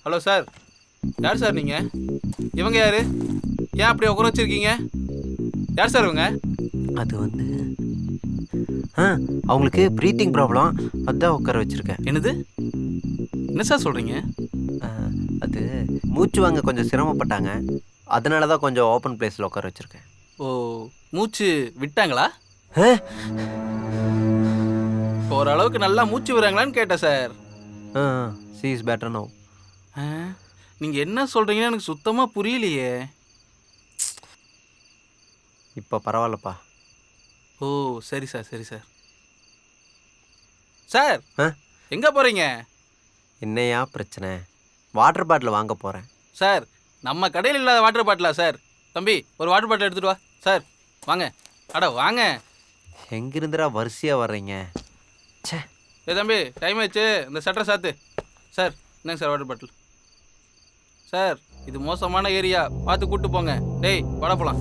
Hello sir, யார் sir நீங்கள்? இவங்க யார்? ஏன் அப்படி உட்கார வச்சிருக்கீங்க? யார் சார் இவங்க? அது வந்து ஆ அவங்களுக்கு ப்ரீத்திங் ப்ராப்ளம், அதான் உட்கார வச்சுருக்கேன். என்னது? என்ன சார் சொல்கிறீங்க? அது மூச்சு வாங்க கொஞ்சம் சிரமப்பட்டாங்க, அதனால தான் கொஞ்சம் ஓப்பன் பிளேஸில் உட்கார வச்சுருக்கேன். ஓ, மூச்சு விட்டாங்களா? இப்போ ஓரளவுக்கு நல்லா மூச்சு விடுறாங்களான்னு கேட்டேன் sir. She is better no. நீங்கள் என்ன சொல்கிறீங்கன்னு எனக்கு சுத்தமாக புரியலையே. இப்போ பரவாயில்லப்பா. ஓ, சரி சார், சரி சார். சார், ஆ எங்கே போகிறீங்க? என்னையா பிரச்சனை? வாட்டர் பாட்டில் வாங்க போகிறேன். சார், நம்ம கடையில் இல்லாத வாட்டர் பாட்டிலா சார்? தம்பி, ஒரு வாட்டர் பாட்டில் எடுத்துகிட்டு வா. சார், வாங்க. அட வாங்க. எங்கிருந்துடா வரிசையாக வர்றீங்க? ச்சே. தம்பி, டைம் ஆச்சு, இந்த சட்டரை சாத்து. சார், என்னங்க சார் வாட்டர் பாட்டில். சார், இது மோசமான ஏரியா, பார்த்து கூப்பிட்டு போங்க. டேய், வாடா போலாம்.